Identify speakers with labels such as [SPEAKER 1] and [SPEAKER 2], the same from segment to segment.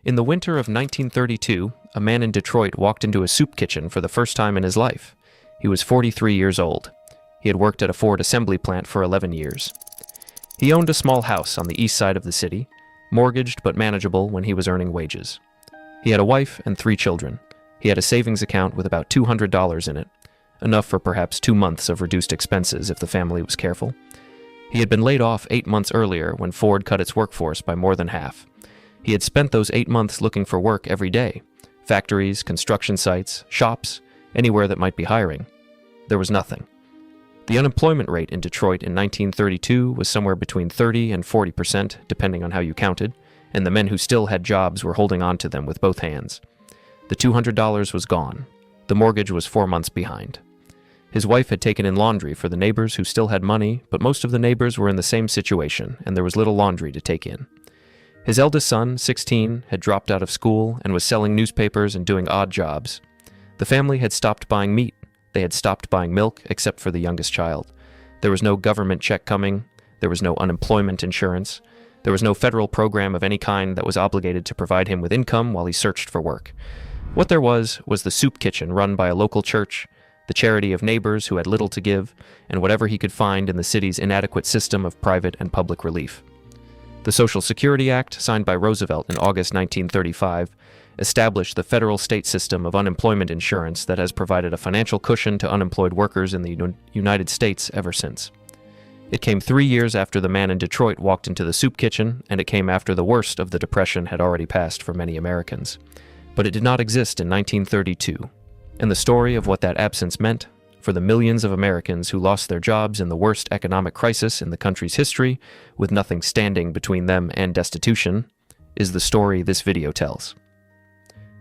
[SPEAKER 1] In the winter of 1932, a man in Detroit walked into a soup kitchen for the first time in his life. He was 43 years old. He had worked at a Ford assembly plant for 11 years. He owned a small house on the east side of the city, mortgaged but manageable when he was earning wages. He had a wife and 3 children. He had a savings account with about $200 in it, enough for perhaps 2 months of reduced expenses if the family was careful. He had been laid off 8 months earlier when Ford cut its workforce by more than half. He had spent those 8 months looking for work every day, factories, construction sites, shops, anywhere that might be hiring. There was nothing. The unemployment rate in Detroit in 1932 was somewhere between 30 and 40%, depending on how you counted, and the men who still had jobs were holding on to them with both hands. The $200 was gone. The mortgage was 4 months behind. His wife had taken in laundry for the neighbors who still had money, but most of the neighbors were in the same situation, and there was little laundry to take in. His eldest son, 16, had dropped out of school and was selling newspapers and doing odd jobs. The family had stopped buying meat. They had stopped buying milk, except for the youngest child. There was no government check coming. There was no unemployment insurance. There was no federal program of any kind that was obligated to provide him with income while he searched for work. What there was the soup kitchen run by a local church, the charity of neighbors who had little to give, and whatever he could find in the city's inadequate system of private and public relief. The Social Security Act, signed by Roosevelt in August 1935, established the federal state system of unemployment insurance that has provided a financial cushion to unemployed workers in the United States ever since. It came 3 years after the man in Detroit walked into the soup kitchen, and it came after the worst of the Depression had already passed for many Americans. But it did not exist in 1932, and the story of what that absence meant for the millions of Americans who lost their jobs in the worst economic crisis in the country's history, with nothing standing between them and destitution, is the story this video tells.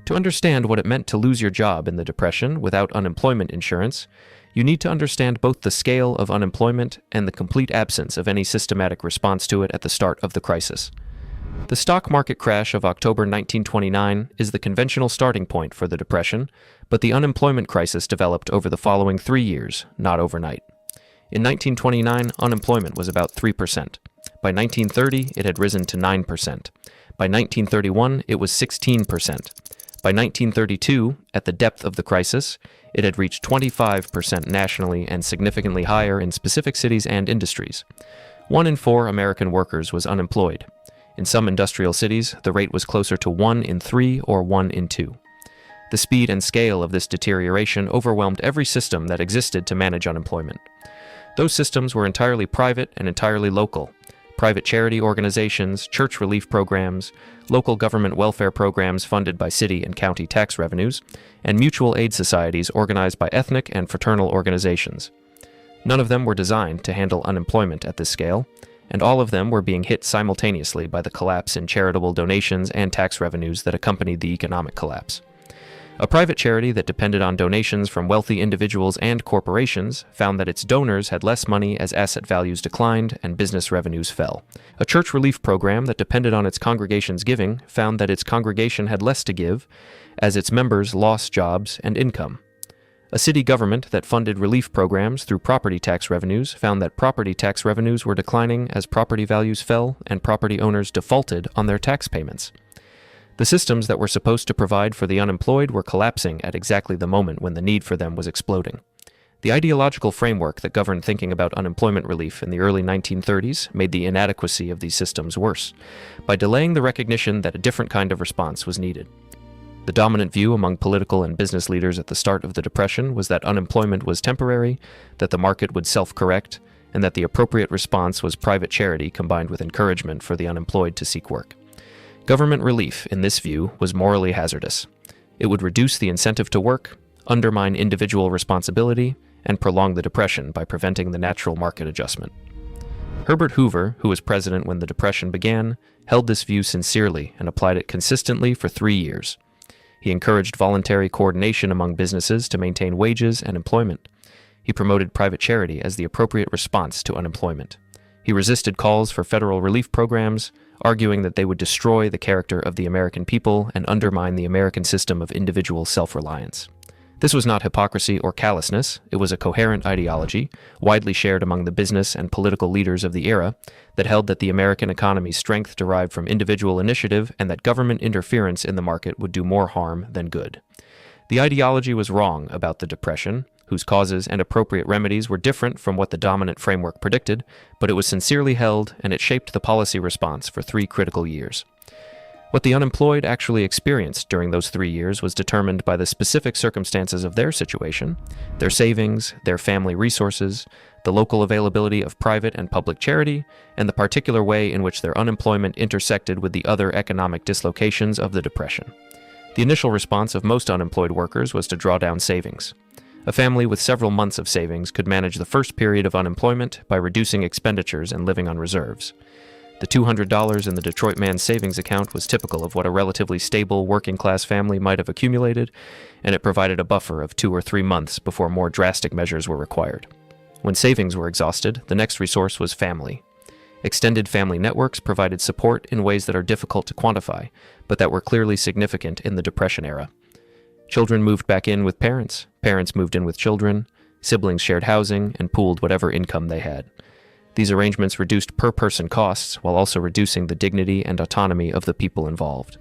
[SPEAKER 1] To understand what it meant to lose your job in the Depression without unemployment insurance, you need to understand both the scale of unemployment and the complete absence of any systematic response to it at the start of the crisis. The stock market crash of October 1929 is the conventional starting point for the Depression, but the unemployment crisis developed over the following 3 years, not overnight. In 1929, unemployment was about 3%. By 1930, it had risen to 9%. By 1931, it was 16%. By 1932, at the depth of the crisis, it had reached 25% nationally and significantly higher in specific cities and industries. 1 in 4 American workers was unemployed. In some industrial cities, the rate was closer to 1 in 3 or 1 in 2. The speed and scale of this deterioration overwhelmed every system that existed to manage unemployment. Those systems were entirely private and entirely local. Private charity organizations, church relief programs, local government welfare programs funded by city and county tax revenues, and mutual aid societies organized by ethnic and fraternal organizations. None of them were designed to handle unemployment at this scale, and all of them were being hit simultaneously by the collapse in charitable donations and tax revenues that accompanied the economic collapse. A private charity that depended on donations from wealthy individuals and corporations found that its donors had less money as asset values declined and business revenues fell. A church relief program that depended on its congregation's giving found that its congregation had less to give as its members lost jobs and income. A city government that funded relief programs through property tax revenues found that property tax revenues were declining as property values fell and property owners defaulted on their tax payments. The systems that were supposed to provide for the unemployed were collapsing at exactly the moment when the need for them was exploding. The ideological framework that governed thinking about unemployment relief in the early 1930s made the inadequacy of these systems worse, by delaying the recognition that a different kind of response was needed. The dominant view among political and business leaders at the start of the Depression was that unemployment was temporary, that the market would self-correct, and that the appropriate response was private charity combined with encouragement for the unemployed to seek work. Government relief, in this view, was morally hazardous. It would reduce the incentive to work, undermine individual responsibility, and prolong the Depression by preventing the natural market adjustment. Herbert Hoover, who was president when the Depression began, held this view sincerely and applied it consistently for 3 years. He encouraged voluntary coordination among businesses to maintain wages and employment. He promoted private charity as the appropriate response to unemployment. He resisted calls for federal relief programs, arguing that they would destroy the character of the American people and undermine the American system of individual self-reliance. This was not hypocrisy or callousness, it was a coherent ideology, widely shared among the business and political leaders of the era, that held that the American economy's strength derived from individual initiative and that government interference in the market would do more harm than good. The ideology was wrong about the Depression, whose causes and appropriate remedies were different from what the dominant framework predicted, but it was sincerely held and it shaped the policy response for 3 critical years. What the unemployed actually experienced during those 3 years was determined by the specific circumstances of their situation, their savings, their family resources, the local availability of private and public charity, and the particular way in which their unemployment intersected with the other economic dislocations of the Depression. The initial response of most unemployed workers was to draw down savings. A family with several months of savings could manage the first period of unemployment by reducing expenditures and living on reserves. The $200 in the Detroit man's savings account was typical of what a relatively stable working-class family might have accumulated, and it provided a buffer of 2 or 3 months before more drastic measures were required. When savings were exhausted, the next resource was family. Extended family networks provided support in ways that are difficult to quantify, but that were clearly significant in the Depression era. Children moved back in with parents, parents moved in with children, siblings shared housing, and pooled whatever income they had. These arrangements reduced per-person costs while also reducing the dignity and autonomy of the people involved.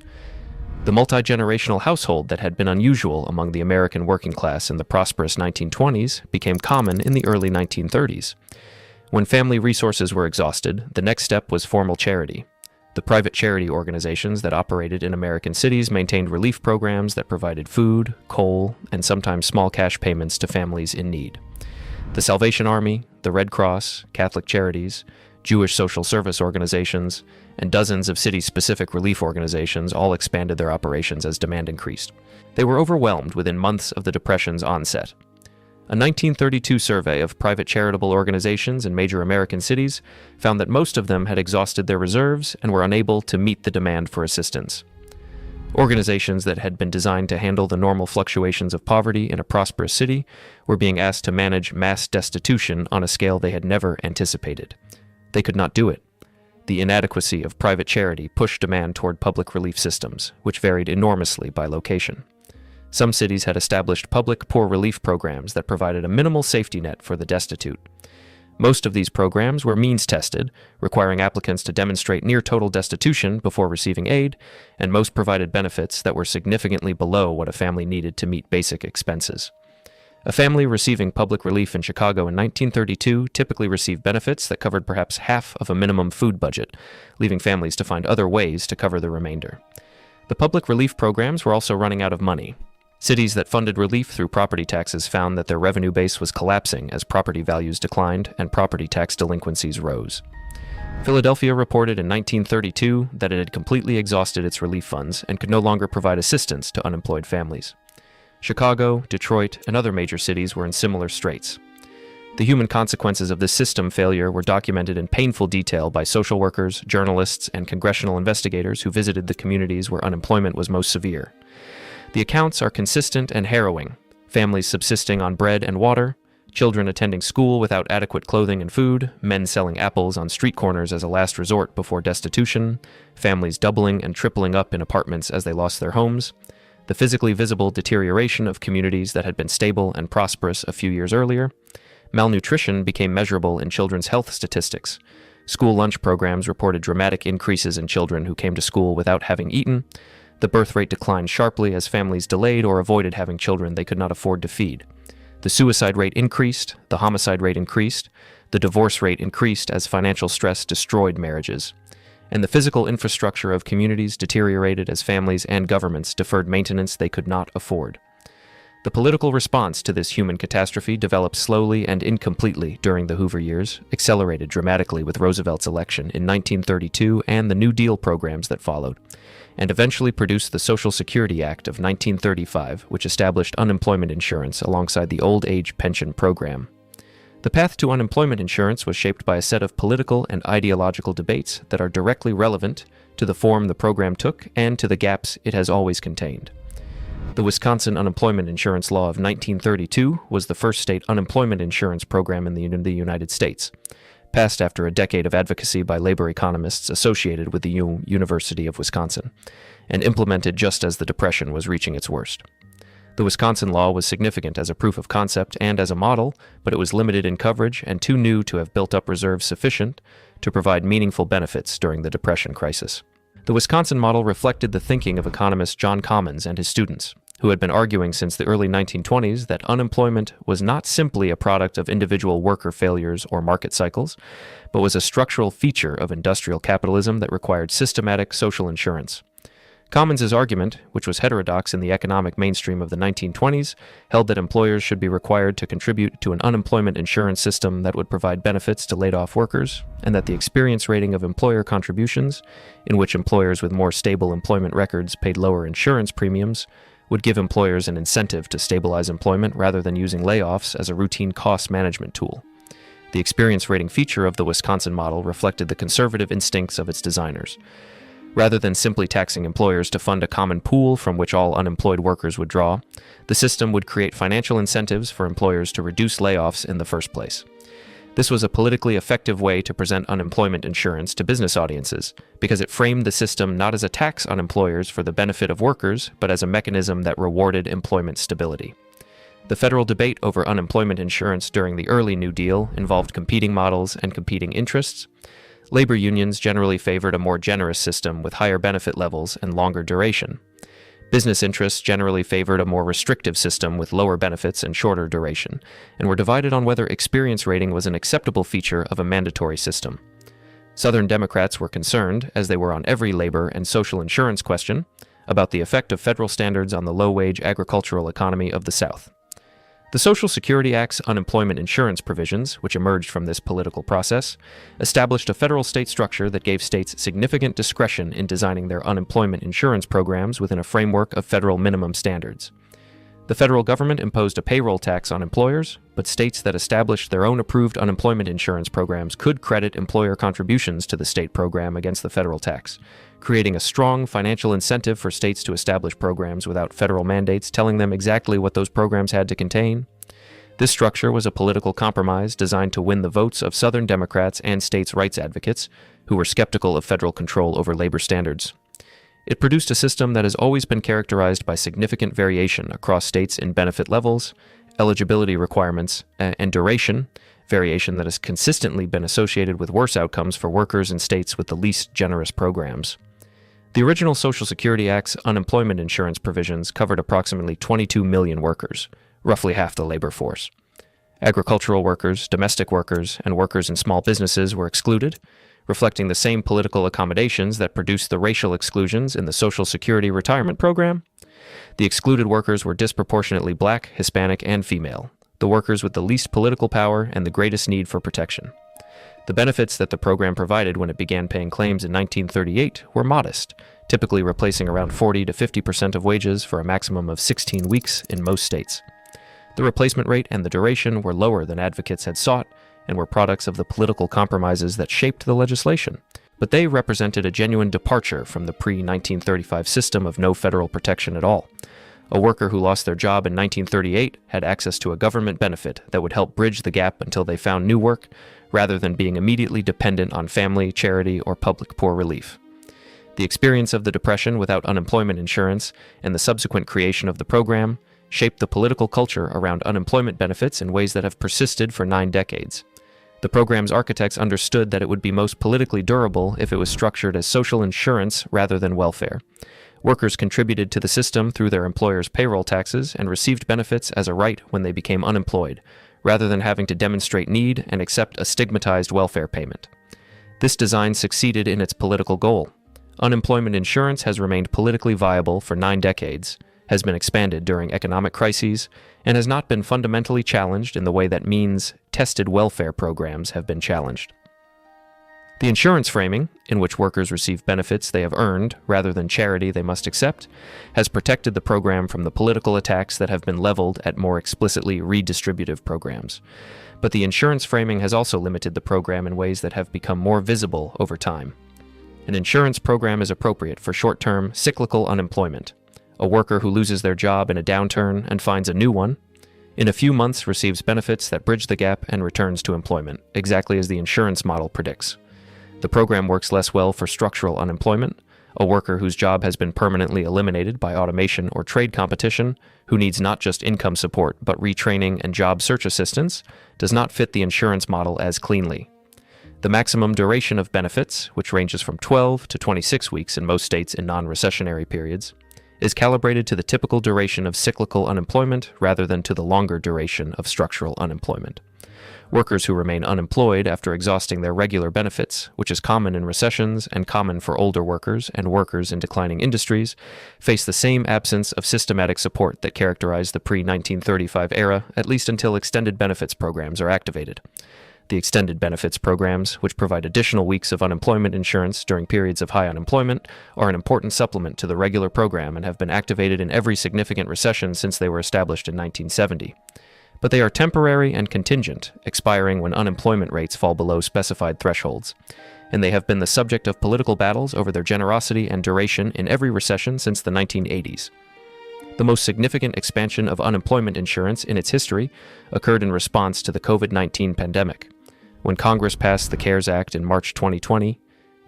[SPEAKER 1] The multi-generational household that had been unusual among the American working class in the prosperous 1920s became common in the early 1930s. When family resources were exhausted, the next step was formal charity. The private charity organizations that operated in American cities maintained relief programs that provided food, coal, and sometimes small cash payments to families in need. The Salvation Army, the Red Cross, Catholic Charities, Jewish social service organizations, and dozens of city-specific relief organizations all expanded their operations as demand increased. They were overwhelmed within months of the Depression's onset. A 1932 survey of private charitable organizations in major American cities found that most of them had exhausted their reserves and were unable to meet the demand for assistance. Organizations that had been designed to handle the normal fluctuations of poverty in a prosperous city were being asked to manage mass destitution on a scale they had never anticipated. They could not do it. The inadequacy of private charity pushed demand toward public relief systems, which varied enormously by location. Some cities had established public poor relief programs that provided a minimal safety net for the destitute. Most of these programs were means-tested, requiring applicants to demonstrate near-total destitution before receiving aid, and most provided benefits that were significantly below what a family needed to meet basic expenses. A family receiving public relief in Chicago in 1932 typically received benefits that covered perhaps half of a minimum food budget, leaving families to find other ways to cover the remainder. The public relief programs were also running out of money. Cities that funded relief through property taxes found that their revenue base was collapsing as property values declined and property tax delinquencies rose. Philadelphia reported in 1932 that it had completely exhausted its relief funds and could no longer provide assistance to unemployed families. Chicago, Detroit, and other major cities were in similar straits. The human consequences of this system failure were documented in painful detail by social workers, journalists, and congressional investigators who visited the communities where unemployment was most severe. The accounts are consistent and harrowing: families subsisting on bread and water, children attending school without adequate clothing and food, men selling apples on street corners as a last resort before destitution, families doubling and tripling up in apartments as they lost their homes, the physically visible deterioration of communities that had been stable and prosperous a few years earlier. Malnutrition became measurable in children's health statistics. School lunch programs reported dramatic increases in children who came to school without having eaten. The birth rate declined sharply as families delayed or avoided having children they could not afford to feed. The suicide rate increased, the homicide rate increased, the divorce rate increased as financial stress destroyed marriages. And the physical infrastructure of communities deteriorated as families and governments deferred maintenance they could not afford. The political response to this human catastrophe developed slowly and incompletely during the Hoover years, accelerated dramatically with Roosevelt's election in 1932 and the New Deal programs that followed, and eventually produced the Social Security Act of 1935, which established unemployment insurance alongside the old age pension program. The path to unemployment insurance was shaped by a set of political and ideological debates that are directly relevant to the form the program took and to the gaps it has always contained. The Wisconsin Unemployment Insurance Law of 1932 was the first state unemployment insurance program in the United States, passed after a decade of advocacy by labor economists associated with the University of Wisconsin, and implemented just as the Depression was reaching its worst. The Wisconsin law was significant as a proof of concept and as a model, but it was limited in coverage and too new to have built up reserves sufficient to provide meaningful benefits during the Depression crisis. The Wisconsin model reflected the thinking of economist John Commons and his students, who had been arguing since the early 1920s that unemployment was not simply a product of individual worker failures or market cycles, but was a structural feature of industrial capitalism that required systematic social insurance. Commons's argument, which was heterodox in the economic mainstream of the 1920s, held that employers should be required to contribute to an unemployment insurance system that would provide benefits to laid-off workers, and that the experience rating of employer contributions, in which employers with more stable employment records paid lower insurance premiums, would give employers an incentive to stabilize employment rather than using layoffs as a routine cost management tool. The experience rating feature of the Wisconsin model reflected the conservative instincts of its designers. Rather than simply taxing employers to fund a common pool from which all unemployed workers would draw, the system would create financial incentives for employers to reduce layoffs in the first place. This was a politically effective way to present unemployment insurance to business audiences, because it framed the system not as a tax on employers for the benefit of workers, but as a mechanism that rewarded employment stability. The federal debate over unemployment insurance during the early New Deal involved competing models and competing interests. Labor unions generally favored a more generous system with higher benefit levels and longer duration. Business interests generally favored a more restrictive system with lower benefits and shorter duration, and were divided on whether experience rating was an acceptable feature of a mandatory system. Southern Democrats were concerned, as they were on every labor and social insurance question, about the effect of federal standards on the low-wage agricultural economy of the South. The Social Security Act's unemployment insurance provisions, which emerged from this political process, established a federal-state structure that gave states significant discretion in designing their unemployment insurance programs within a framework of federal minimum standards. The federal government imposed a payroll tax on employers, but states that established their own approved unemployment insurance programs could credit employer contributions to the state program against the federal tax, creating a strong financial incentive for states to establish programs without federal mandates telling them exactly what those programs had to contain. This structure was a political compromise designed to win the votes of Southern Democrats and states' rights advocates, who were skeptical of federal control over labor standards. It produced a system that has always been characterized by significant variation across states in benefit levels, eligibility requirements, and duration, variation that has consistently been associated with worse outcomes for workers in states with the least generous programs. The original Social Security Act's unemployment insurance provisions covered approximately 22 million workers, roughly half the labor force. Agricultural workers, domestic workers, and workers in small businesses were excluded, reflecting the same political accommodations that produced the racial exclusions in the Social Security retirement program. The excluded workers were disproportionately Black, Hispanic, and female, the workers with the least political power and the greatest need for protection. The benefits that the program provided when it began paying claims in 1938 were modest, typically replacing around 40 to 50% of wages for a maximum of 16 weeks in most states. The replacement rate and the duration were lower than advocates had sought and were products of the political compromises that shaped the legislation, but they represented a genuine departure from the pre-1935 system of no federal protection at all. A worker who lost their job in 1938 had access to a government benefit that would help bridge the gap until they found new work, rather than being immediately dependent on family, charity, or public poor relief. The experience of the Depression without unemployment insurance and the subsequent creation of the program shaped the political culture around unemployment benefits in ways that have persisted for 9 decades. The program's architects understood that it would be most politically durable if it was structured as social insurance rather than welfare. Workers contributed to the system through their employers' payroll taxes and received benefits as a right when they became unemployed, rather than having to demonstrate need and accept a stigmatized welfare payment. This design succeeded in its political goal. Unemployment insurance has remained politically viable for 9 decades, has been expanded during economic crises, and has not been fundamentally challenged in the way that means-tested welfare programs have been challenged. The insurance framing, in which workers receive benefits they have earned rather than charity they must accept, has protected the program from the political attacks that have been leveled at more explicitly redistributive programs. But the insurance framing has also limited the program in ways that have become more visible over time. An insurance program is appropriate for short-term, cyclical unemployment. A worker who loses their job in a downturn and finds a new one, in a few months receives benefits that bridge the gap and returns to employment, exactly as the insurance model predicts. The program works less well for structural unemployment. A worker whose job has been permanently eliminated by automation or trade competition, who needs not just income support but retraining and job search assistance, does not fit the insurance model as cleanly. The maximum duration of benefits, which ranges from 12 to 26 weeks in most states in non-recessionary periods, is calibrated to the typical duration of cyclical unemployment rather than to the longer duration of structural unemployment. Workers who remain unemployed after exhausting their regular benefits, which is common in recessions and common for older workers and workers in declining industries, face the same absence of systematic support that characterized the pre-1935 era, at least until extended benefits programs are activated. The extended benefits programs, which provide additional weeks of unemployment insurance during periods of high unemployment, are an important supplement to the regular program and have been activated in every significant recession since they were established in 1970. But they are temporary and contingent, expiring when unemployment rates fall below specified thresholds, and they have been the subject of political battles over their generosity and duration in every recession since the 1980s. The most significant expansion of unemployment insurance in its history occurred in response to the COVID-19 pandemic, when Congress passed the CARES Act in March 2020,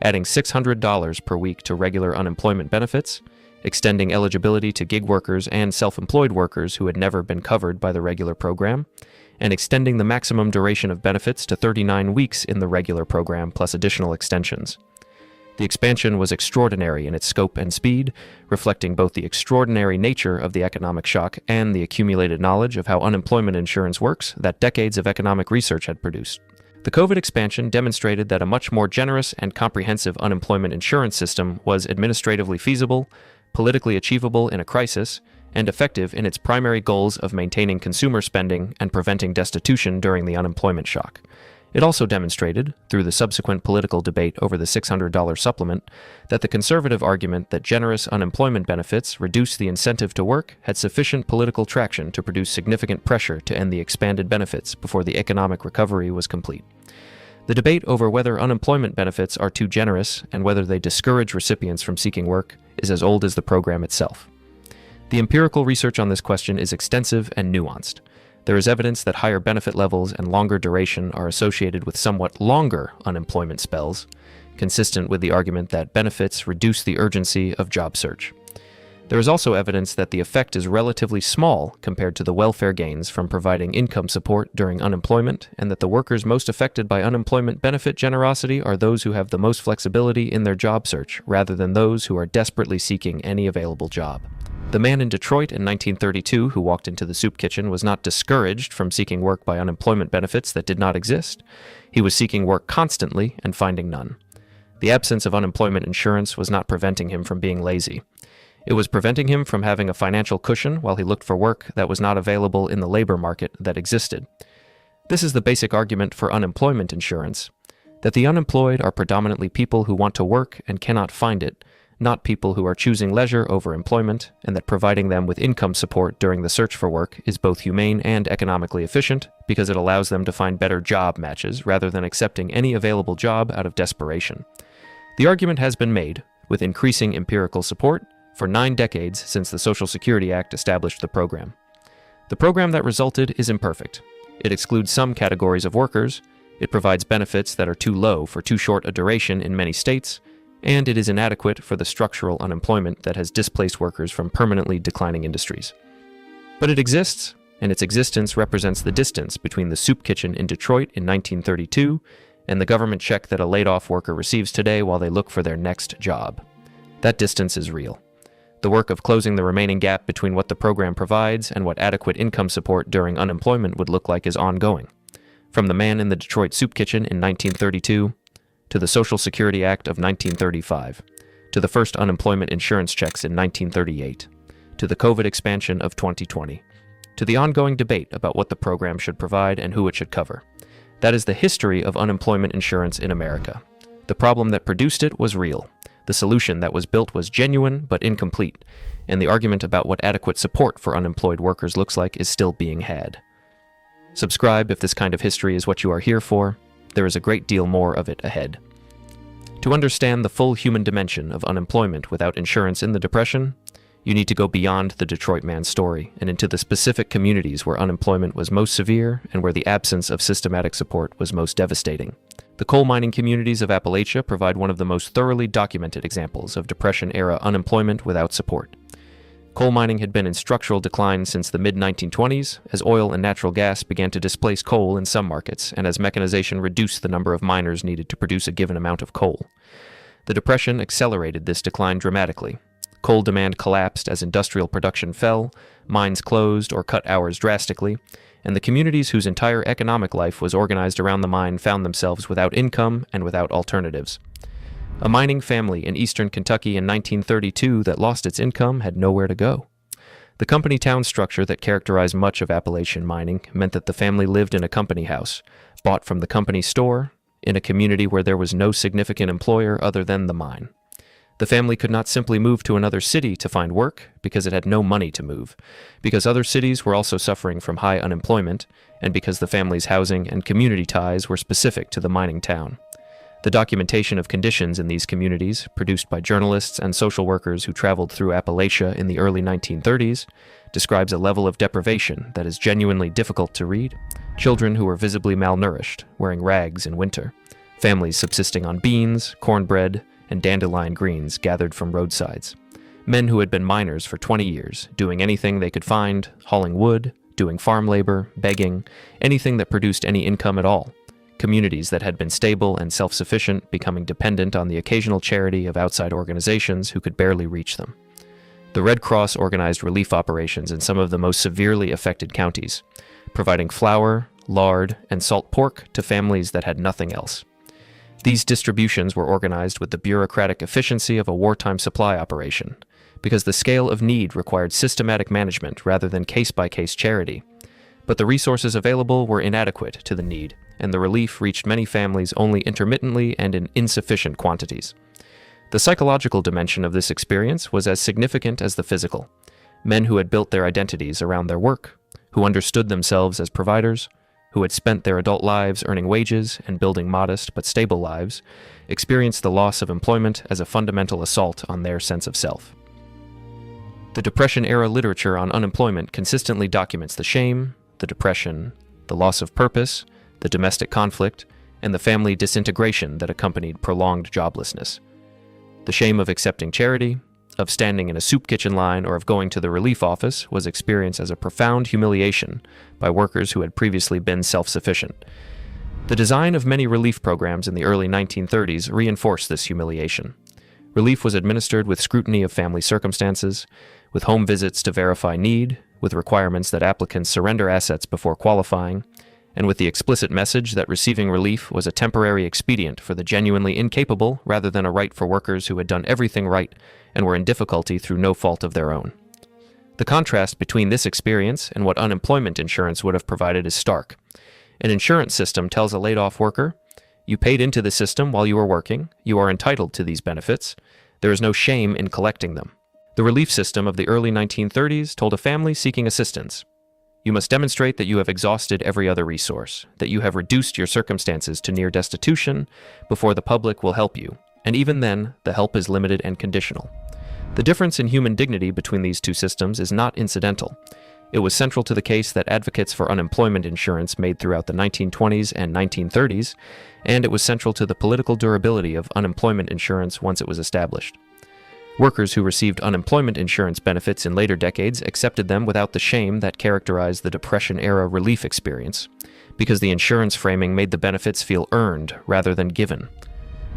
[SPEAKER 1] adding $600 per week to regular unemployment benefits, extending eligibility to gig workers and self-employed workers who had never been covered by the regular program, and extending the maximum duration of benefits to 39 weeks in the regular program plus additional extensions. The expansion was extraordinary in its scope and speed, reflecting both the extraordinary nature of the economic shock and the accumulated knowledge of how unemployment insurance works that decades of economic research had produced. The COVID expansion demonstrated that a much more generous and comprehensive unemployment insurance system was administratively feasible, politically achievable in a crisis, and effective in its primary goals of maintaining consumer spending and preventing destitution during the unemployment shock. It also demonstrated, through the subsequent political debate over the $600 supplement, that the conservative argument that generous unemployment benefits reduce the incentive to work had sufficient political traction to produce significant pressure to end the expanded benefits before the economic recovery was complete. The debate over whether unemployment benefits are too generous and whether they discourage recipients from seeking work is as old as the program itself. The empirical research on this question is extensive and nuanced. There is evidence that higher benefit levels and longer duration are associated with somewhat longer unemployment spells, consistent with the argument that benefits reduce the urgency of job search. There is also evidence that the effect is relatively small compared to the welfare gains from providing income support during unemployment, and that the workers most affected by unemployment benefit generosity are those who have the most flexibility in their job search, rather than those who are desperately seeking any available job. The man in Detroit in 1932 who walked into the soup kitchen was not discouraged from seeking work by unemployment benefits that did not exist. He was seeking work constantly and finding none. The absence of unemployment insurance was not preventing him from being lazy. It was preventing him from having a financial cushion while he looked for work that was not available in the labor market that existed. This is the basic argument for unemployment insurance, that the unemployed are predominantly people who want to work and cannot find it, not people who are choosing leisure over employment, and that providing them with income support during the search for work is both humane and economically efficient because it allows them to find better job matches rather than accepting any available job out of desperation. The argument has been made, with increasing empirical support, for 9 decades since the Social Security Act established the program. The program that resulted is imperfect. It excludes some categories of workers, it provides benefits that are too low for too short a duration in many states, and it is inadequate for the structural unemployment that has displaced workers from permanently declining industries. But it exists, and its existence represents the distance between the soup kitchen in Detroit in 1932 and the government check that a laid-off worker receives today while they look for their next job. That distance is real. The work of closing the remaining gap between what the program provides and what adequate income support during unemployment would look like is ongoing. From the man in the Detroit soup kitchen in 1932, to the Social Security Act of 1935, to the first unemployment insurance checks in 1938, to the COVID expansion of 2020, to the ongoing debate about what the program should provide and who it should cover. That is the history of unemployment insurance in America. The problem that produced it was real. The solution that was built was genuine but incomplete, and the argument about what adequate support for unemployed workers looks like is still being had. Subscribe if this kind of history is what you are here for. There is a great deal more of it ahead. To understand the full human dimension of unemployment without insurance in the Depression, You need to go beyond the Detroit man's story and into the specific communities where unemployment was most severe and where the absence of systematic support was most devastating. The coal mining communities of Appalachia provide one of the most thoroughly documented examples of Depression-era unemployment without support. Coal mining had been in structural decline since the mid-1920s, as oil and natural gas began to displace coal in some markets and as mechanization reduced the number of miners needed to produce a given amount of coal. The Depression accelerated this decline dramatically. Coal demand collapsed as industrial production fell, mines closed or cut hours drastically, and the communities whose entire economic life was organized around the mine found themselves without income and without alternatives. A mining family in eastern Kentucky in 1932 that lost its income had nowhere to go. The company town structure that characterized much of Appalachian mining meant that the family lived in a company house, bought from the company store, in a community where there was no significant employer other than the mine. The family could not simply move to another city to find work because it had no money to move, because other cities were also suffering from high unemployment, and because the family's housing and community ties were specific to the mining town. The documentation of conditions in these communities, produced by journalists and social workers who traveled through Appalachia in the early 1930s, describes a level of deprivation that is genuinely difficult to read. Children who were visibly malnourished, wearing rags in winter, families subsisting on beans, cornbread, and dandelion greens gathered from roadsides. Men who had been miners for 20 years, doing anything they could find, hauling wood, doing farm labor, begging, anything that produced any income at all. Communities that had been stable and self-sufficient becoming dependent on the occasional charity of outside organizations who could barely reach them. The Red Cross organized relief operations in some of the most severely affected counties, providing flour, lard, and salt pork to families that had nothing else. These distributions were organized with the bureaucratic efficiency of a wartime supply operation, because the scale of need required systematic management rather than case-by-case charity. But the resources available were inadequate to the need, and the relief reached many families only intermittently and in insufficient quantities. The psychological dimension of this experience was as significant as the physical. Men who had built their identities around their work, who understood themselves as providers, who had spent their adult lives earning wages and building modest but stable lives, experienced the loss of employment as a fundamental assault on their sense of self. The Depression-era literature on unemployment consistently documents the shame, the depression, the loss of purpose, the domestic conflict, and the family disintegration that accompanied prolonged joblessness. The shame of accepting charity, of standing in a soup kitchen line, or of going to the relief office was experienced as a profound humiliation by workers who had previously been self-sufficient. The design of many relief programs in the early 1930s reinforced this humiliation. Relief was administered with scrutiny of family circumstances, with home visits to verify need, with requirements that applicants surrender assets before qualifying, and with the explicit message that receiving relief was a temporary expedient for the genuinely incapable rather than a right for workers who had done everything right and were in difficulty through no fault of their own. The contrast between this experience and what unemployment insurance would have provided is stark. An insurance system tells a laid-off worker, "You paid into the system while you were working, you are entitled to these benefits, there is no shame in collecting them." The relief system of the early 1930s told a family seeking assistance, "You must demonstrate that you have exhausted every other resource, that you have reduced your circumstances to near destitution before the public will help you, and even then, the help is limited and conditional." The difference in human dignity between these two systems is not incidental. It was central to the case that advocates for unemployment insurance made throughout the 1920s and 1930s, and it was central to the political durability of unemployment insurance once it was established. Workers who received unemployment insurance benefits in later decades accepted them without the shame that characterized the Depression-era relief experience, because the insurance framing made the benefits feel earned rather than given.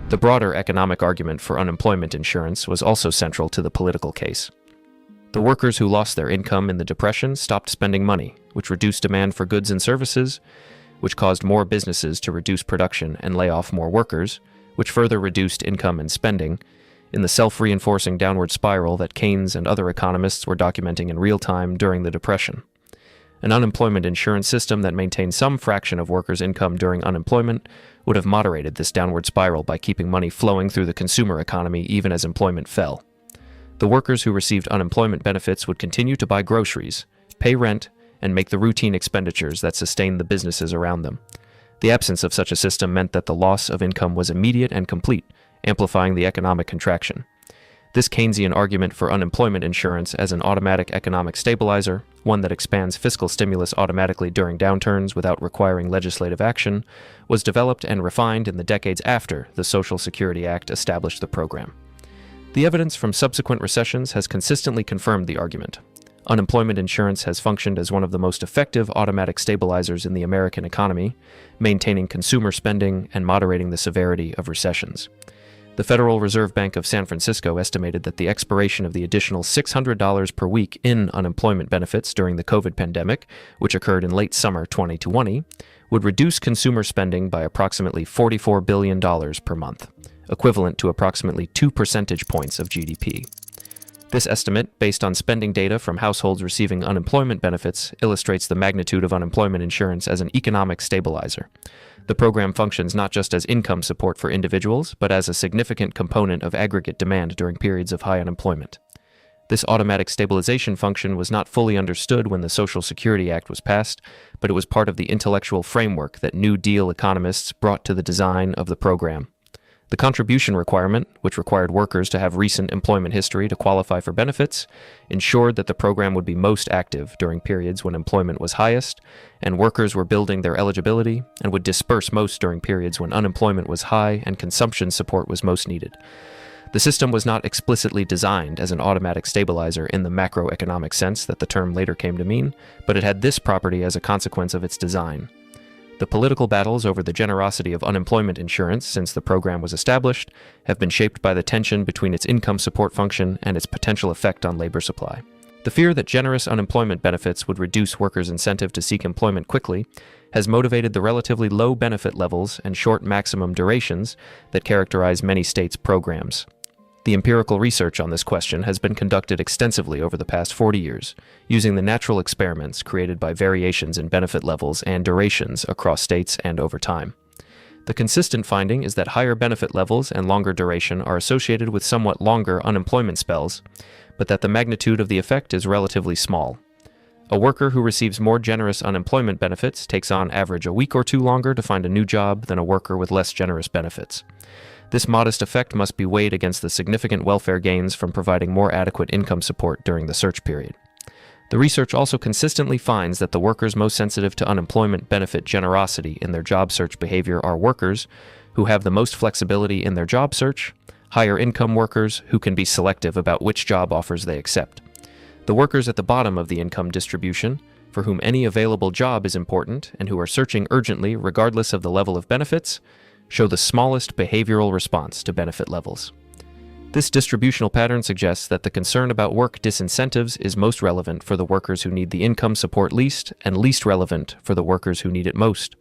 [SPEAKER 1] The broader economic argument for unemployment insurance was also central to the political case. The workers who lost their income in the Depression stopped spending money, which reduced demand for goods and services, which caused more businesses to reduce production and lay off more workers, which further reduced income and spending, in the self-reinforcing downward spiral that Keynes and other economists were documenting in real time during the Depression. An unemployment insurance system that maintained some fraction of workers' income during unemployment would have moderated this downward spiral by keeping money flowing through the consumer economy even as employment fell. The workers who received unemployment benefits would continue to buy groceries, pay rent, and make the routine expenditures that sustained the businesses around them. The absence of such a system meant that the loss of income was immediate and complete, amplifying the economic contraction. This Keynesian argument for unemployment insurance as an automatic economic stabilizer, one that expands fiscal stimulus automatically during downturns without requiring legislative action, was developed and refined in the decades after the Social Security Act established the program. The evidence from subsequent recessions has consistently confirmed the argument. Unemployment insurance has functioned as one of the most effective automatic stabilizers in the American economy, maintaining consumer spending and moderating the severity of recessions. The Federal Reserve Bank of San Francisco estimated that the expiration of the additional $600 per week in unemployment benefits during the COVID pandemic, which occurred in late summer 2020, would reduce consumer spending by approximately $44 billion per month, equivalent to approximately 2 percentage points of GDP. This estimate, based on spending data from households receiving unemployment benefits, illustrates the magnitude of unemployment insurance as an economic stabilizer. The program functions not just as income support for individuals, but as a significant component of aggregate demand during periods of high unemployment. This automatic stabilization function was not fully understood when the Social Security Act was passed, but it was part of the intellectual framework that New Deal economists brought to the design of the program. The contribution requirement, which required workers to have recent employment history to qualify for benefits, ensured that the program would be most active during periods when employment was highest, and workers were building their eligibility, and would disperse most during periods when unemployment was high and consumption support was most needed. The system was not explicitly designed as an automatic stabilizer in the macroeconomic sense that the term later came to mean, but it had this property as a consequence of its design. The political battles over the generosity of unemployment insurance since the program was established have been shaped by the tension between its income support function and its potential effect on labor supply. The fear that generous unemployment benefits would reduce workers' incentive to seek employment quickly has motivated the relatively low benefit levels and short maximum durations that characterize many states' programs. The empirical research on this question has been conducted extensively over the past 40 years, using the natural experiments created by variations in benefit levels and durations across states and over time. The consistent finding is that higher benefit levels and longer duration are associated with somewhat longer unemployment spells, but that the magnitude of the effect is relatively small. A worker who receives more generous unemployment benefits takes on average a week or two longer to find a new job than a worker with less generous benefits. This modest effect must be weighed against the significant welfare gains from providing more adequate income support during the search period. The research also consistently finds that the workers most sensitive to unemployment benefit generosity in their job search behavior are workers who have the most flexibility in their job search, higher income workers who can be selective about which job offers they accept. The workers at the bottom of the income distribution, for whom any available job is important and who are searching urgently regardless of the level of benefits, show the smallest behavioral response to benefit levels. This distributional pattern suggests that the concern about work disincentives is most relevant for the workers who need the income support least and least relevant for the workers who need it most.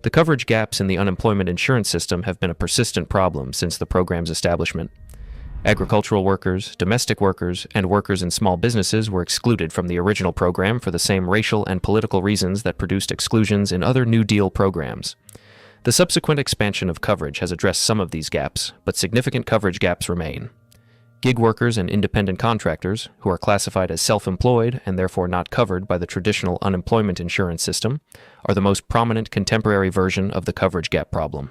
[SPEAKER 1] The coverage gaps in the unemployment insurance system have been a persistent problem since the program's establishment. Agricultural workers, domestic workers, and workers in small businesses were excluded from the original program for the same racial and political reasons that produced exclusions in other New Deal programs. The subsequent expansion of coverage has addressed some of these gaps, but significant coverage gaps remain. Gig workers and independent contractors, who are classified as self-employed and therefore not covered by the traditional unemployment insurance system, are the most prominent contemporary version of the coverage gap problem.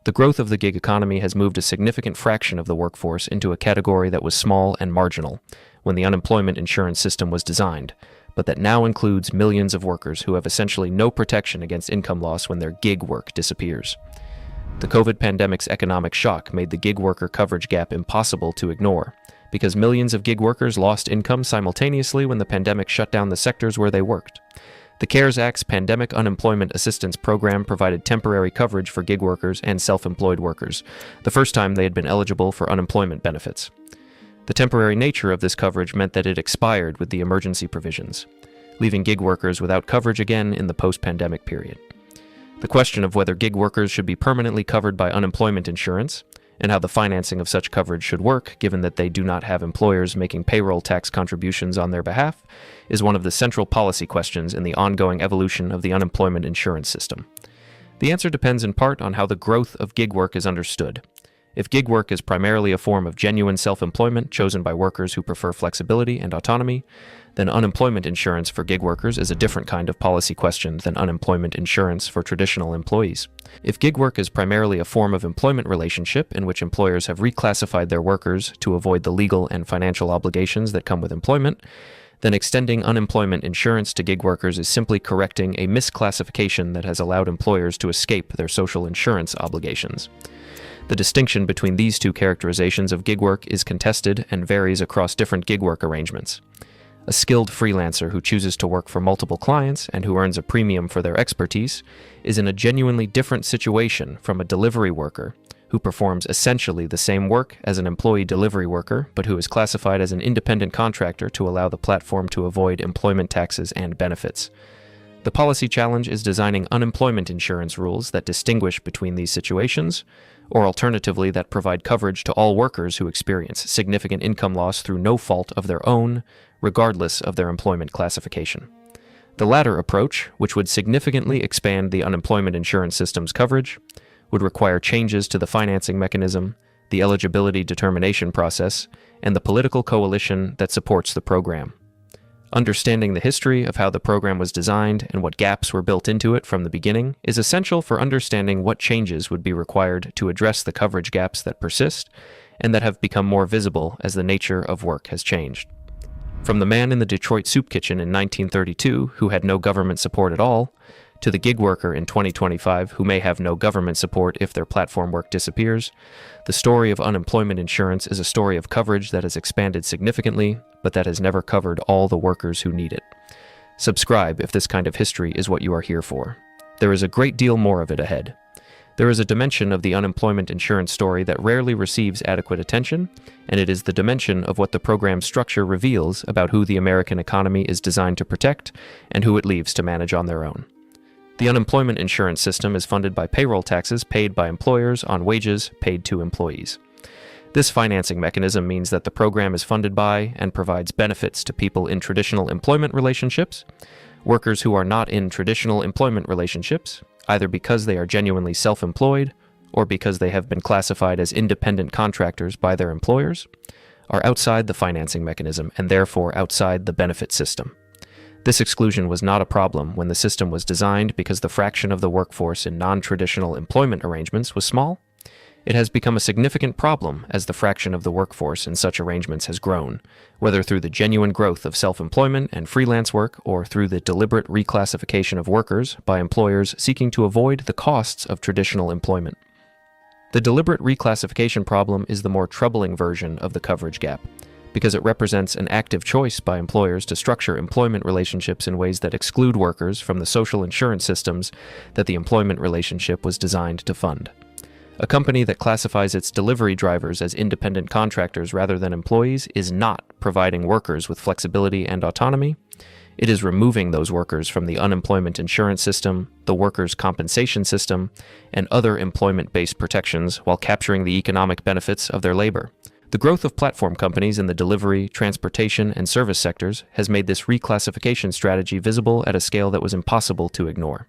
[SPEAKER 1] The growth of the gig economy has moved a significant fraction of the workforce into a category that was small and marginal when the unemployment insurance system was designed, but that now includes millions of workers who have essentially no protection against income loss when their gig work disappears. The COVID pandemic's economic shock made the gig worker coverage gap impossible to ignore, because millions of gig workers lost income simultaneously when the pandemic shut down the sectors where they worked. The CARES Act's Pandemic Unemployment Assistance Program provided temporary coverage for gig workers and self-employed workers, the first time they had been eligible for unemployment benefits. The temporary nature of this coverage meant that it expired with the emergency provisions, leaving gig workers without coverage again in the post-pandemic period. The question of whether gig workers should be permanently covered by unemployment insurance, and how the financing of such coverage should work, given that they do not have employers making payroll tax contributions on their behalf, is one of the central policy questions in the ongoing evolution of the unemployment insurance system. The answer depends in part on how the growth of gig work is understood. If gig work is primarily a form of genuine self-employment chosen by workers who prefer flexibility and autonomy, then unemployment insurance for gig workers is a different kind of policy question than unemployment insurance for traditional employees. If gig work is primarily a form of employment relationship in which employers have reclassified their workers to avoid the legal and financial obligations that come with employment, then extending unemployment insurance to gig workers is simply correcting a misclassification that has allowed employers to escape their social insurance obligations. The distinction between these two characterizations of gig work is contested and varies across different gig work arrangements. A skilled freelancer who chooses to work for multiple clients and who earns a premium for their expertise is in a genuinely different situation from a delivery worker who performs essentially the same work as an employee delivery worker, but who is classified as an independent contractor to allow the platform to avoid employment taxes and benefits. The policy challenge is designing unemployment insurance rules that distinguish between these situations, or alternatively that provide coverage to all workers who experience significant income loss through no fault of their own, regardless of their employment classification. The latter approach, which would significantly expand the unemployment insurance system's coverage, would require changes to the financing mechanism, the eligibility determination process, and the political coalition that supports the program. Understanding the history of how the program was designed and what gaps were built into it from the beginning is essential for understanding what changes would be required to address the coverage gaps that persist and that have become more visible as the nature of work has changed. From the man in the Detroit soup kitchen in 1932 who had no government support at all, to the gig worker in 2025 who may have no government support if their platform work disappears, the story of unemployment insurance is a story of coverage that has expanded significantly, but that has never covered all the workers who need it. Subscribe if this kind of history is what you are here for. There is a great deal more of it ahead. There is a dimension of the unemployment insurance story that rarely receives adequate attention, and it is the dimension of what the program's structure reveals about who the American economy is designed to protect and who it leaves to manage on their own. The unemployment insurance system is funded by payroll taxes paid by employers on wages paid to employees. This financing mechanism means that the program is funded by and provides benefits to people in traditional employment relationships, workers who are not in traditional employment relationships, either because they are genuinely self-employed or because they have been classified as independent contractors by their employers, are outside the financing mechanism and therefore outside the benefit system. This exclusion was not a problem when the system was designed because the fraction of the workforce in non-traditional employment arrangements was small. It has become a significant problem as the fraction of the workforce in such arrangements has grown, whether through the genuine growth of self-employment and freelance work or through the deliberate reclassification of workers by employers seeking to avoid the costs of traditional employment. The deliberate reclassification problem is the more troubling version of the coverage gap, because it represents an active choice by employers to structure employment relationships in ways that exclude workers from the social insurance systems that the employment relationship was designed to fund. A company that classifies its delivery drivers as independent contractors rather than employees is not providing workers with flexibility and autonomy. It is removing those workers from the unemployment insurance system, the workers' compensation system, and other employment-based protections while capturing the economic benefits of their labor. The growth of platform companies in the delivery, transportation, and service sectors has made this reclassification strategy visible at a scale that was impossible to ignore.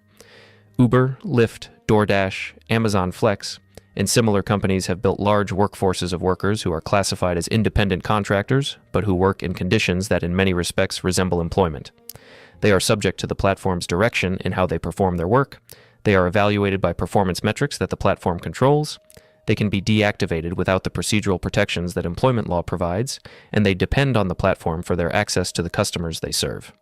[SPEAKER 1] Uber, Lyft, DoorDash, Amazon Flex, and similar companies have built large workforces of workers who are classified as independent contractors, but who work in conditions that in many respects resemble employment. They are subject to the platform's direction in how they perform their work. They are evaluated by performance metrics that the platform controls. They can be deactivated without the procedural protections that employment law provides, and they depend on the platform for their access to the customers they serve.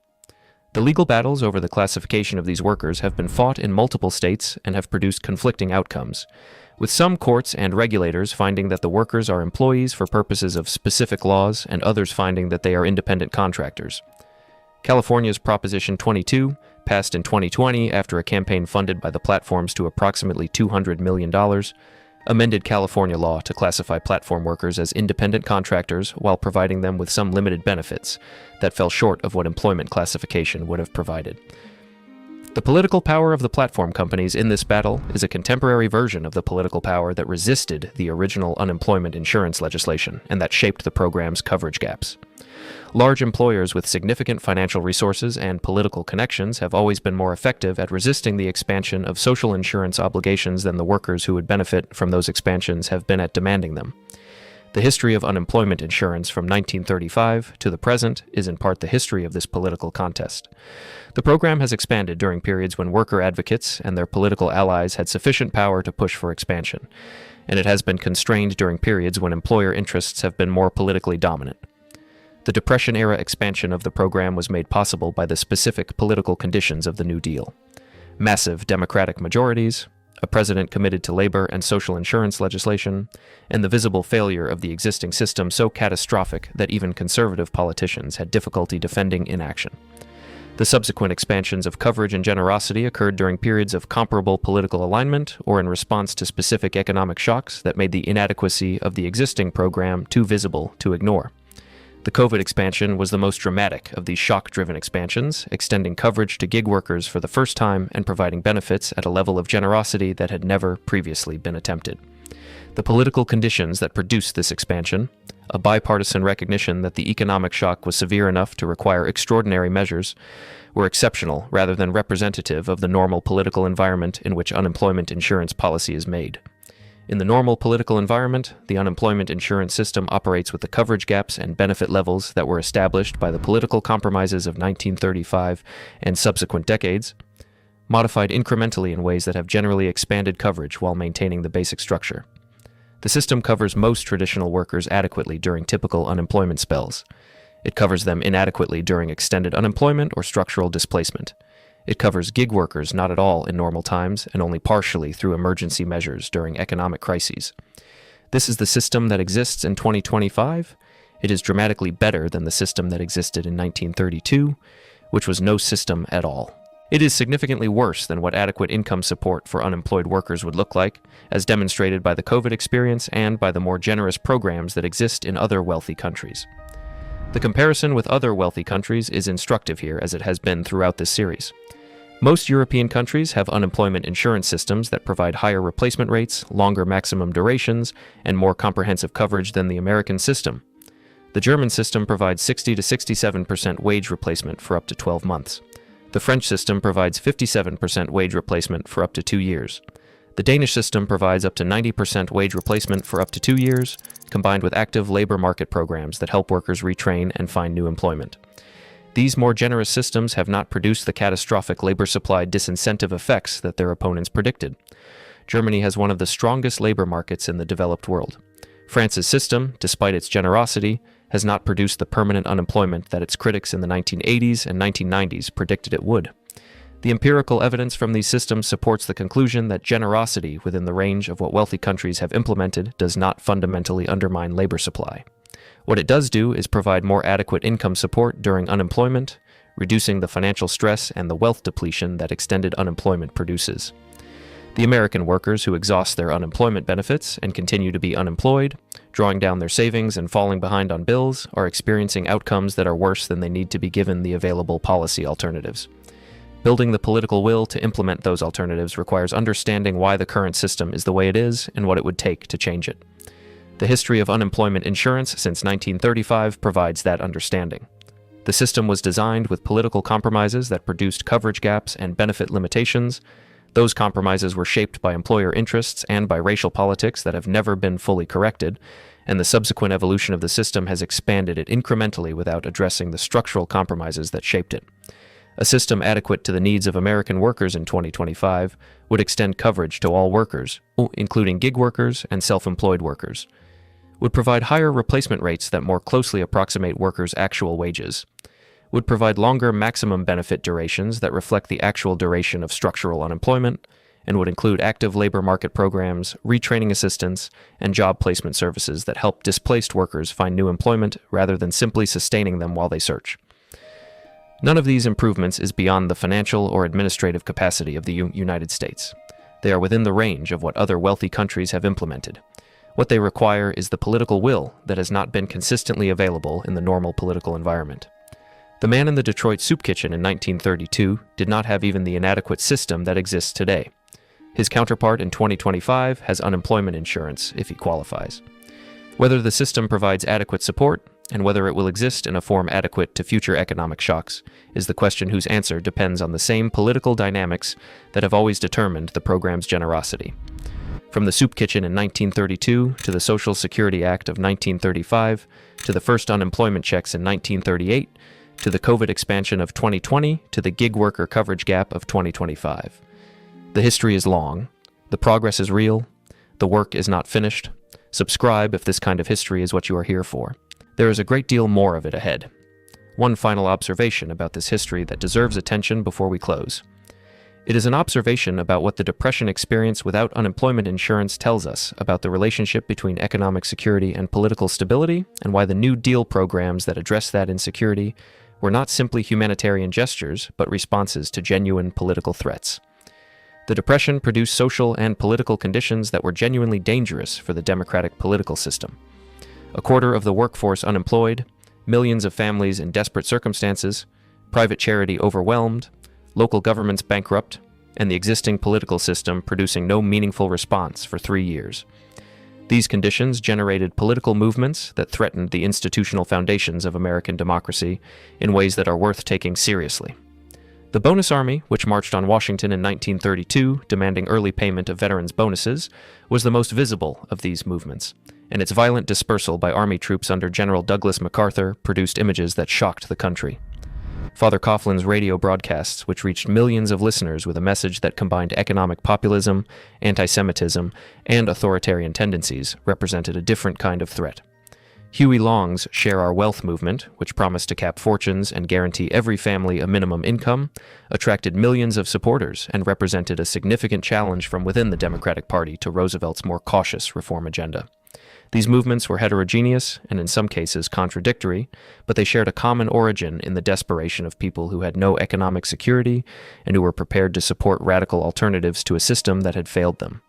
[SPEAKER 1] The legal battles over the classification of these workers have been fought in multiple states and have produced conflicting outcomes, with some courts and regulators finding that the workers are employees for purposes of specific laws and others finding that they are independent contractors. California's Proposition 22, passed in 2020 after a campaign funded by the platforms to approximately $200 million, amended California law to classify platform workers as independent contractors while providing them with some limited benefits that fell short of what employment classification would have provided. The political power of the platform companies in this battle is a contemporary version of the political power that resisted the original unemployment insurance legislation and that shaped the program's coverage gaps. Large employers with significant financial resources and political connections have always been more effective at resisting the expansion of social insurance obligations than the workers who would benefit from those expansions have been at demanding them. The history of unemployment insurance from 1935 to the present is in part the history of this political contest. The program has expanded during periods when worker advocates and their political allies had sufficient power to push for expansion, and it has been constrained during periods when employer interests have been more politically dominant. The Depression-era expansion of the program was made possible by the specific political conditions of the New Deal: massive Democratic majorities, a president committed to labor and social insurance legislation, and the visible failure of the existing system so catastrophic that even conservative politicians had difficulty defending inaction. The subsequent expansions of coverage and generosity occurred during periods of comparable political alignment or in response to specific economic shocks that made the inadequacy of the existing program too visible to ignore. The COVID expansion was the most dramatic of these shock-driven expansions, extending coverage to gig workers for the first time and providing benefits at a level of generosity that had never previously been attempted. The political conditions that produced this expansion, a bipartisan recognition that the economic shock was severe enough to require extraordinary measures, were exceptional rather than representative of the normal political environment in which unemployment insurance policy is made. In the normal political environment, the unemployment insurance system operates with the coverage gaps and benefit levels that were established by the political compromises of 1935 and subsequent decades, modified incrementally in ways that have generally expanded coverage while maintaining the basic structure. The system covers most traditional workers adequately during typical unemployment spells. It covers them inadequately during extended unemployment or structural displacement. It covers gig workers not at all in normal times and only partially through emergency measures during economic crises. This is the system that exists in 2025. It is dramatically better than the system that existed in 1932, which was no system at all. It is significantly worse than what adequate income support for unemployed workers would look like, as demonstrated by the COVID experience and by the more generous programs that exist in other wealthy countries. The comparison with other wealthy countries is instructive here, as it has been throughout this series. Most European countries have unemployment insurance systems that provide higher replacement rates, longer maximum durations, and more comprehensive coverage than the American system. The German system provides 60 to 67% wage replacement for up to 12 months. The French system provides 57% wage replacement for up to 2 years. The Danish system provides up to 90% wage replacement for up to 2 years, combined with active labor market programs that help workers retrain and find new employment. These more generous systems have not produced the catastrophic labor supply disincentive effects that their opponents predicted. Germany has one of the strongest labor markets in the developed world. France's system, despite its generosity, has not produced the permanent unemployment that its critics in the 1980s and 1990s predicted it would. The empirical evidence from these systems supports the conclusion that generosity within the range of what wealthy countries have implemented does not fundamentally undermine labor supply. What it does do is provide more adequate income support during unemployment, reducing the financial stress and the wealth depletion that extended unemployment produces. The American workers who exhaust their unemployment benefits and continue to be unemployed, drawing down their savings and falling behind on bills, are experiencing outcomes that are worse than they need to be given the available policy alternatives. Building the political will to implement those alternatives requires understanding why the current system is the way it is and what it would take to change it. The history of unemployment insurance since 1935 provides that understanding. The system was designed with political compromises that produced coverage gaps and benefit limitations. Those compromises were shaped by employer interests and by racial politics that have never been fully corrected, and the subsequent evolution of the system has expanded it incrementally without addressing the structural compromises that shaped it. A system adequate to the needs of American workers in 2025 would extend coverage to all workers, including gig workers and self-employed workers, would provide higher replacement rates that more closely approximate workers' actual wages, would provide longer maximum benefit durations that reflect the actual duration of structural unemployment, and would include active labor market programs, retraining assistance, and job placement services that help displaced workers find new employment rather than simply sustaining them while they search. None of these improvements is beyond the financial or administrative capacity of the United States. They are within the range of what other wealthy countries have implemented. What they require is the political will that has not been consistently available in the normal political environment. The man in the Detroit soup kitchen in 1932 did not have even the inadequate system that exists today. His counterpart in 2025 has unemployment insurance if he qualifies. Whether the system provides adequate support, and whether it will exist in a form adequate to future economic shocks is the question whose answer depends on the same political dynamics that have always determined the program's generosity. From the soup kitchen in 1932 to the Social Security Act of 1935 to the first unemployment checks in 1938 to the COVID expansion of 2020 to the gig worker coverage gap of 2025. The history is long, the progress is real, the work is not finished. Subscribe if this kind of history is what you are here for. There is a great deal more of it ahead. One final observation about this history that deserves attention before we close. It is an observation about what the Depression experience without unemployment insurance tells us about the relationship between economic security and political stability, and why the New Deal programs that address that insecurity were not simply humanitarian gestures, but responses to genuine political threats. The Depression produced social and political conditions that were genuinely dangerous for the democratic political system. A quarter of the workforce unemployed, millions of families in desperate circumstances, private charity overwhelmed, local governments bankrupt, and the existing political system producing no meaningful response for 3 years. These conditions generated political movements that threatened the institutional foundations of American democracy in ways that are worth taking seriously. The Bonus Army, which marched on Washington in 1932, demanding early payment of veterans' bonuses, was the most visible of these movements, and its violent dispersal by Army troops under General Douglas MacArthur produced images that shocked the country. Father Coughlin's radio broadcasts, which reached millions of listeners with a message that combined economic populism, anti-Semitism, and authoritarian tendencies, represented a different kind of threat. Huey Long's Share Our Wealth movement, which promised to cap fortunes and guarantee every family a minimum income, attracted millions of supporters and represented a significant challenge from within the Democratic Party to Roosevelt's more cautious reform agenda. These movements were heterogeneous and in some cases contradictory, but they shared a common origin in the desperation of people who had no economic security and who were prepared to support radical alternatives to a system that had failed them.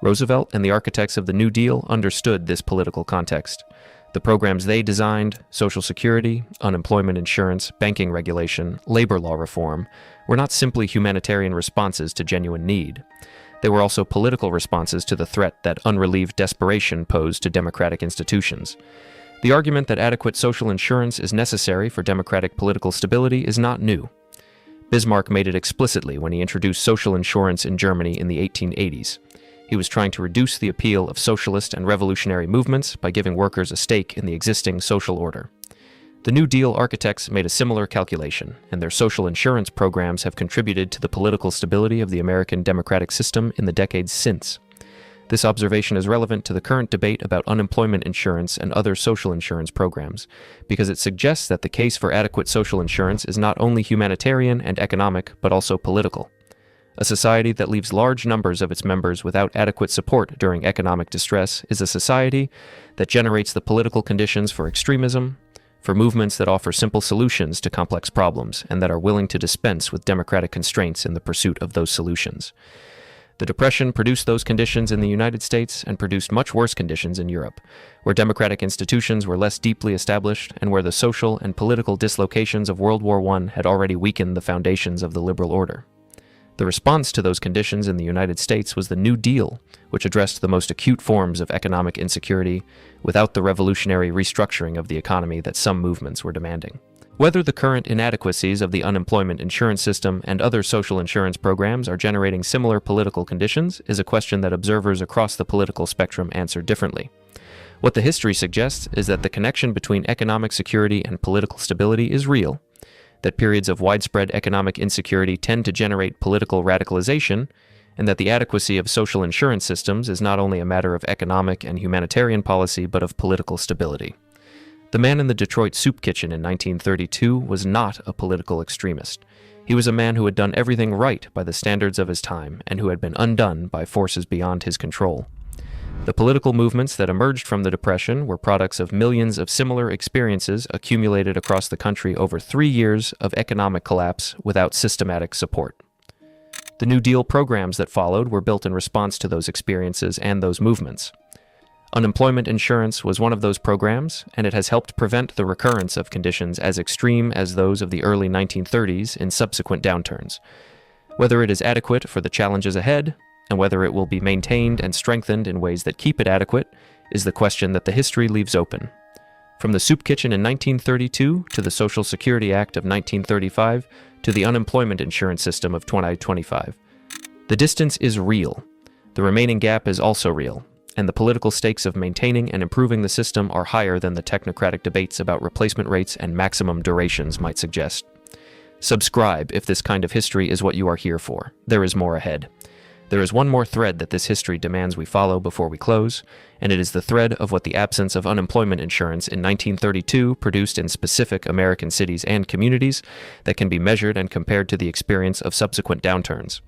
[SPEAKER 1] Roosevelt and the architects of the New Deal understood this political context. The programs they designed, Social Security, unemployment insurance, banking regulation, labor law reform, were not simply humanitarian responses to genuine need. They were also political responses to the threat that unrelieved desperation posed to democratic institutions. The argument that adequate social insurance is necessary for democratic political stability is not new. Bismarck made it explicitly when he introduced social insurance in Germany in the 1880s. He was trying to reduce the appeal of socialist and revolutionary movements by giving workers a stake in the existing social order. The New Deal architects made a similar calculation, and their social insurance programs have contributed to the political stability of the American democratic system in the decades since. This observation is relevant to the current debate about unemployment insurance and other social insurance programs, because it suggests that the case for adequate social insurance is not only humanitarian and economic, but also political. A society that leaves large numbers of its members without adequate support during economic distress is a society that generates the political conditions for extremism, for movements that offer simple solutions to complex problems and that are willing to dispense with democratic constraints in the pursuit of those solutions. The Depression produced those conditions in the United States and produced much worse conditions in Europe, where democratic institutions were less deeply established and where the social and political dislocations of World War I had already weakened the foundations of the liberal order. The response to those conditions in the United States was the New Deal, which addressed the most acute forms of economic insecurity without the revolutionary restructuring of the economy that some movements were demanding. Whether the current inadequacies of the unemployment insurance system and other social insurance programs are generating similar political conditions is a question that observers across the political spectrum answer differently. What the history suggests is that the connection between economic security and political stability is real, that periods of widespread economic insecurity tend to generate political radicalization, and that the adequacy of social insurance systems is not only a matter of economic and humanitarian policy, but of political stability. The man in the Detroit soup kitchen in 1932 was not a political extremist. He was a man who had done everything right by the standards of his time, and who had been undone by forces beyond his control. The political movements that emerged from the Depression were products of millions of similar experiences accumulated across the country over 3 years of economic collapse without systematic support. The New Deal programs that followed were built in response to those experiences and those movements. Unemployment insurance was one of those programs, and it has helped prevent the recurrence of conditions as extreme as those of the early 1930s in subsequent downturns. Whether it is adequate for the challenges ahead, and whether it will be maintained and strengthened in ways that keep it adequate, is the question that the history leaves open. From the soup kitchen in 1932 to the Social Security Act of 1935 to the unemployment insurance system of 2025. The distance is real. The remaining gap is also real, and the political stakes of maintaining and improving the system are higher than the technocratic debates about replacement rates and maximum durations might suggest. Subscribe if this kind of history is what you are here for. There is more ahead. There is one more thread that this history demands we follow before we close, and it is the thread of what the absence of unemployment insurance in 1932 produced in specific American cities and communities that can be measured and compared to the experience of subsequent downturns.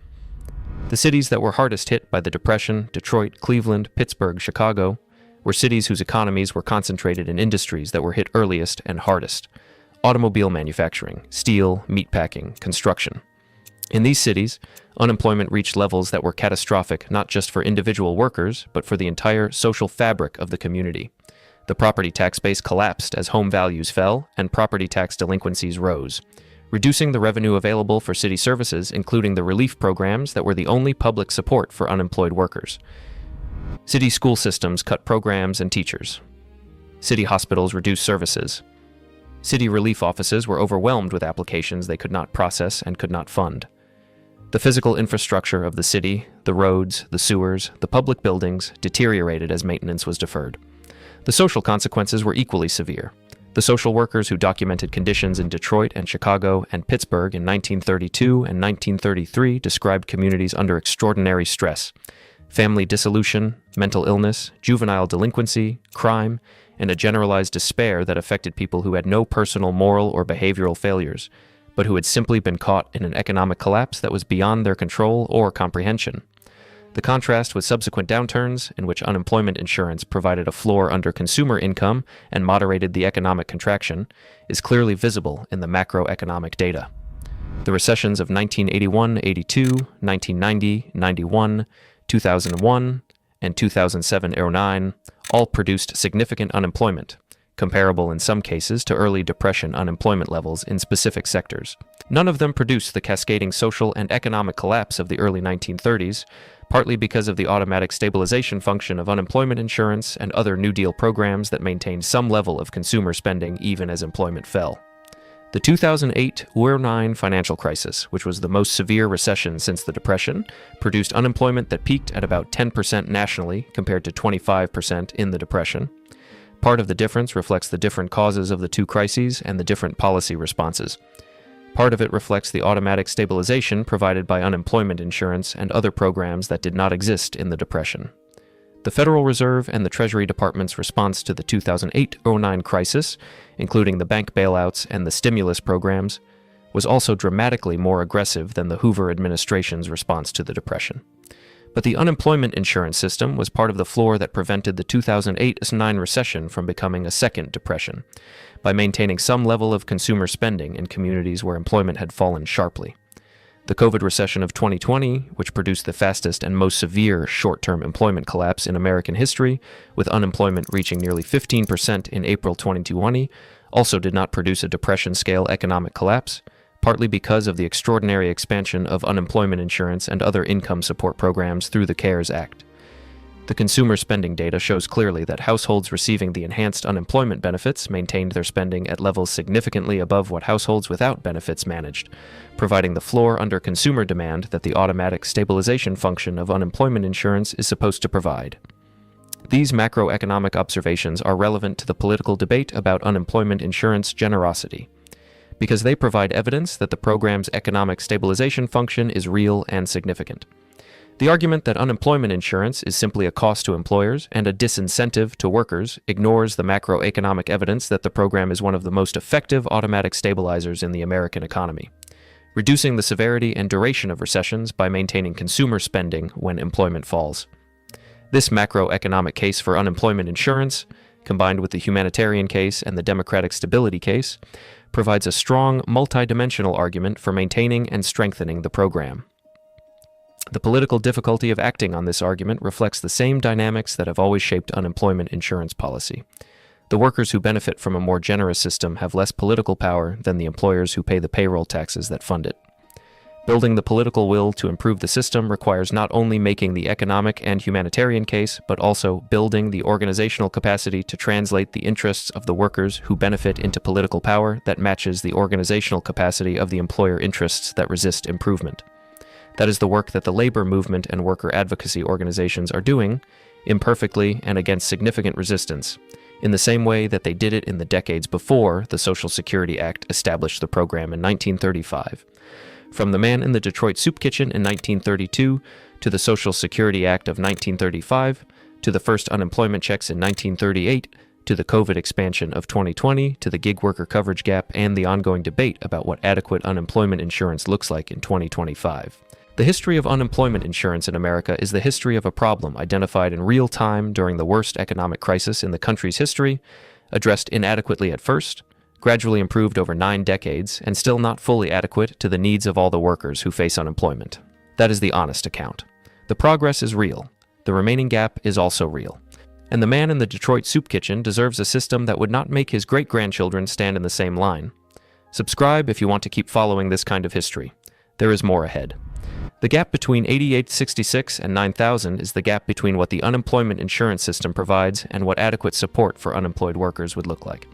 [SPEAKER 1] The cities that were hardest hit by the Depression, Detroit, Cleveland, Pittsburgh, Chicago, were cities whose economies were concentrated in industries that were hit earliest and hardest: automobile manufacturing, steel, meatpacking, construction. In these cities, unemployment reached levels that were catastrophic not just for individual workers, but for the entire social fabric of the community. The property tax base collapsed as home values fell and property tax delinquencies rose, reducing the revenue available for city services, including the relief programs that were the only public support for unemployed workers. City school systems cut programs and teachers. City hospitals reduced services. City relief offices were overwhelmed with applications they could not process and could not fund. The physical infrastructure of the city, the roads, the sewers, the public buildings, deteriorated as maintenance was deferred. The social consequences were equally severe. The social workers who documented conditions in Detroit and Chicago and Pittsburgh in 1932 and 1933 described communities under extraordinary stress: family dissolution, mental illness, juvenile delinquency, crime, and a generalized despair that affected people who had no personal moral or behavioral failures, but who had simply been caught in an economic collapse that was beyond their control or comprehension. The contrast with subsequent downturns, in which unemployment insurance provided a floor under consumer income and moderated the economic contraction, is clearly visible in the macroeconomic data. The recessions of 1981-82, 1990-91, 2001, and 2007-09 all produced significant unemployment, comparable in some cases to early Depression unemployment levels in specific sectors. None of them produced the cascading social and economic collapse of the early 1930s, partly because of the automatic stabilization function of unemployment insurance and other New Deal programs that maintained some level of consumer spending even as employment fell. The 2008-09 financial crisis, which was the most severe recession since the Depression, produced unemployment that peaked at about 10% nationally compared to 25% in the Depression. Part of the difference reflects the different causes of the two crises and the different policy responses. Part of it reflects the automatic stabilization provided by unemployment insurance and other programs that did not exist in the Depression. The Federal Reserve and the Treasury Department's response to the 2008-09 crisis, including the bank bailouts and the stimulus programs, was also dramatically more aggressive than the Hoover administration's response to the Depression. But the unemployment insurance system was part of the floor that prevented the 2008-09 recession from becoming a second depression, by maintaining some level of consumer spending in communities where employment had fallen sharply. The COVID recession of 2020, which produced the fastest and most severe short-term employment collapse in American history, with unemployment reaching nearly 15% in April 2020, also did not produce a depression-scale economic collapse, partly because of the extraordinary expansion of unemployment insurance and other income support programs through the CARES Act. The consumer spending data shows clearly that households receiving the enhanced unemployment benefits maintained their spending at levels significantly above what households without benefits managed, providing the floor under consumer demand that the automatic stabilization function of unemployment insurance is supposed to provide. These macroeconomic observations are relevant to the political debate about unemployment insurance generosity, because they provide evidence that the program's economic stabilization function is real and significant. The argument that unemployment insurance is simply a cost to employers and a disincentive to workers ignores the macroeconomic evidence that the program is one of the most effective automatic stabilizers in the American economy, reducing the severity and duration of recessions by maintaining consumer spending when employment falls. This macroeconomic case for unemployment insurance, combined with the humanitarian case and the democratic stability case, provides a strong multidimensional argument for maintaining and strengthening the program. The political difficulty of acting on this argument reflects the same dynamics that have always shaped unemployment insurance policy. The workers who benefit from a more generous system have less political power than the employers who pay the payroll taxes that fund it. Building the political will to improve the system requires not only making the economic and humanitarian case, but also building the organizational capacity to translate the interests of the workers who benefit into political power that matches the organizational capacity of the employer interests that resist improvement. That is the work that the labor movement and worker advocacy organizations are doing, imperfectly and against significant resistance, in the same way that they did it in the decades before the Social Security Act established the program in 1935. From the man in the Detroit soup kitchen in 1932, to the Social Security Act of 1935, to the first unemployment checks in 1938, to the COVID expansion of 2020, to the gig worker coverage gap, and the ongoing debate about what adequate unemployment insurance looks like in 2025. The history of unemployment insurance in America is the history of a problem identified in real time during the worst economic crisis in the country's history, addressed inadequately at first, gradually improved over 9 decades, and still not fully adequate to the needs of all the workers who face unemployment. That is the honest account. The progress is real. The remaining gap is also real. And the man in the Detroit soup kitchen deserves a system that would not make his great-grandchildren stand in the same line. Subscribe if you want to keep following this kind of history. There is more ahead. The gap between 8866 and 9000 is the gap between what the unemployment insurance system provides and what adequate support for unemployed workers would look like.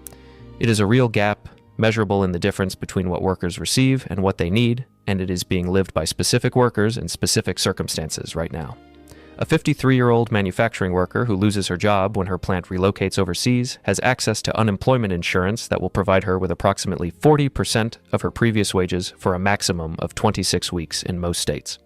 [SPEAKER 1] It is a real gap, measurable in the difference between what workers receive and what they need, and it is being lived by specific workers in specific circumstances right now. A 53-year-old manufacturing worker who loses her job when her plant relocates overseas has access to unemployment insurance that will provide her with approximately 40% of her previous wages for a maximum of 26 weeks in most states.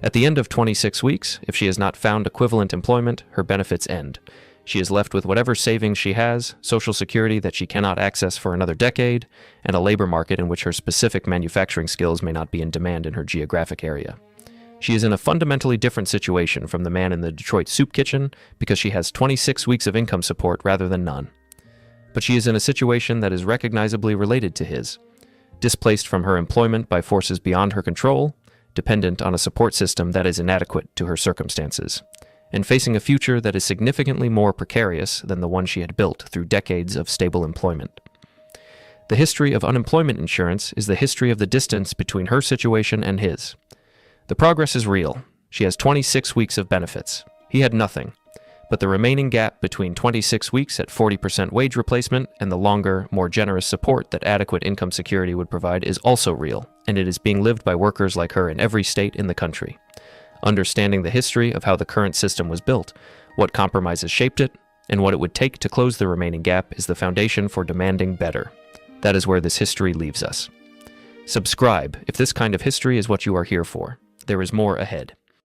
[SPEAKER 1] At the end of 26 weeks, if she has not found equivalent employment, her benefits end. She is left with whatever savings she has, Social Security that she cannot access for another decade, and a labor market in which her specific manufacturing skills may not be in demand in her geographic area. She is in a fundamentally different situation from the man in the Detroit soup kitchen because she has 26 weeks of income support rather than none. But she is in a situation that is recognizably related to his, displaced from her employment by forces beyond her control, dependent on a support system that is inadequate to her circumstances, and facing a future that is significantly more precarious than the one she had built through decades of stable employment. The history of unemployment insurance is the history of the distance between her situation and his. The progress is real. She has 26 weeks of benefits. He had nothing. But the remaining gap between 26 weeks at 40% wage replacement and the longer, more generous support that adequate income security would provide is also real, and it is being lived by workers like her in every state in the country. Understanding the history of how the current system was built, what compromises shaped it, and what it would take to close the remaining gap is the foundation for demanding better. That is where this history leaves us. Subscribe if this kind of history is what you are here for. There is more ahead.